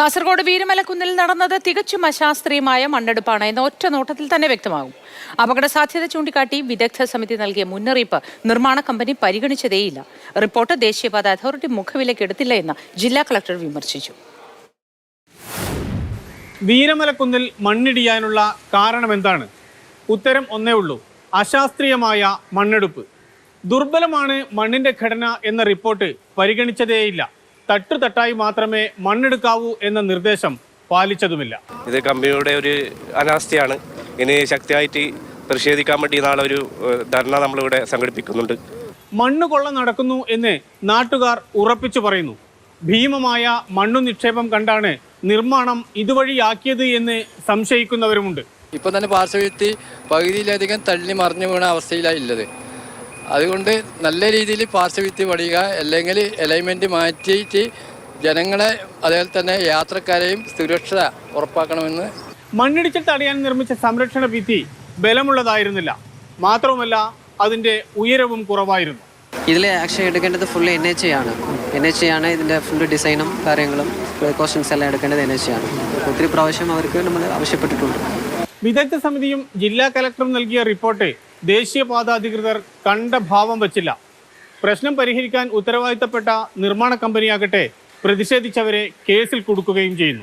കാസർഗോഡ് വീരമലക്കുന്നിൽ നടന്നത് തികച്ചും അശാസ്ത്രീയമായ മണ്ണെടുപ്പാണ് എന്ന ഒറ്റ നോട്ടത്തിൽ തന്നെ വ്യക്തമാകും. അപകട സാധ്യത ചൂണ്ടിക്കാട്ടി വിദഗ്ധ സമിതി നൽകിയ മുന്നറിയിപ്പ് നിർമ്മാണ കമ്പനി പരിഗണിച്ചതേയില്ല. റിപ്പോർട്ട് ദേശീയപാത അതോറിറ്റി മുഖവിലേക്ക് എടുത്തില്ല എന്ന് ജില്ലാ കളക്ടർ വിമർശിച്ചു. വീരമലക്കുന്നിൽ മണ്ണിടിയാനുള്ള കാരണമെന്താണ്? ഉത്തരം ഒന്നേ ഉള്ളൂ: അശാസ്ത്രീയമായ മണ്ണെടുപ്പ്. ദുർബലമാണ് മണ്ണിന്റെ ഘടന എന്ന റിപ്പോർട്ട് പരിഗണിച്ചതേയില്ല. തട്ടുതട്ടായി മാത്രമേ മണ്ണെടുക്കാവൂ എന്ന നിർദ്ദേശം പാലിച്ചതുമില്ല. ഇത് കമ്പനിയുടെ ഒരു അനാസ്ഥയാണ്. ഇനി ശക്തിയായിട്ട് പ്രതിഷേധിക്കാൻ വേണ്ടി നാളെ ഒരു ധർണ നമ്മളിവിടെ സംഘടിപ്പിക്കുന്നുണ്ട്. മണ്ണ് കൊള്ള നടക്കുന്നു എന്ന് നാട്ടുകാർ ഉറപ്പിച്ചു പറയുന്നു. ഭീമമായ മണ്ണു നിക്ഷേപം കണ്ടാണ് നിർമ്മാണം ഇതുവഴിയാക്കിയത് എന്ന് സംശയിക്കുന്നവരുമുണ്ട്. ഇപ്പം തന്നെ പാർശ്വഭിത്തി പകുതിയിലധികം തള്ളി മറിഞ്ഞു വീണ അവസ്ഥയിലാണ് ഉള്ളത്. അതുകൊണ്ട് നല്ല രീതിയിൽ പാർശ്വഭിത്തി പണിയുക, അല്ലെങ്കിൽ അലൈൻമെൻറ്റ് മാറ്റിയിട്ട് ജനങ്ങളെ അതേപോലെ തന്നെ യാത്രക്കാരെയും സുരക്ഷ ഉറപ്പാക്കണമെന്ന്. മണ്ണിടിച്ചിൽ തടയാൻ നിർമ്മിച്ച സംരക്ഷണ ഭിത്തി ബലമുള്ളതായിരുന്നില്ല. മാത്രവുമല്ല, അതിൻ്റെ ഉയരവും കുറവായിരുന്നു. ഇതിൽ ആക്ഷൻ എടുക്കേണ്ടത് ഫുള്ള് NHA ആണ്. NHA ആണ് ഇതിൻ്റെ ഫുള്ള് ഡിസൈനും കാര്യങ്ങളും പ്രിക്കോഷൻസ് എല്ലാം എടുക്കേണ്ടത് NHA ആണ്. ഒത്തിരി പ്രാവശ്യം അവർക്ക് നമ്മൾ ആവശ്യപ്പെട്ടിട്ടുണ്ട്. വിദഗ്ധ സമിതിയും ജില്ലാ കലക്ടറും നൽകിയ റിപ്പോർട്ട് ദേശീയപാത അധികൃതർ കണ്ട ഭാവം വച്ചില്ല. പ്രശ്നം പരിഹരിക്കാൻ ഉത്തരവാദിത്തപ്പെട്ട നിർമ്മാണ കമ്പനിയാകട്ടെ പ്രതിഷേധിച്ചവരെ കേസിൽ കുടുക്കുകയും ചെയ്യുന്നു.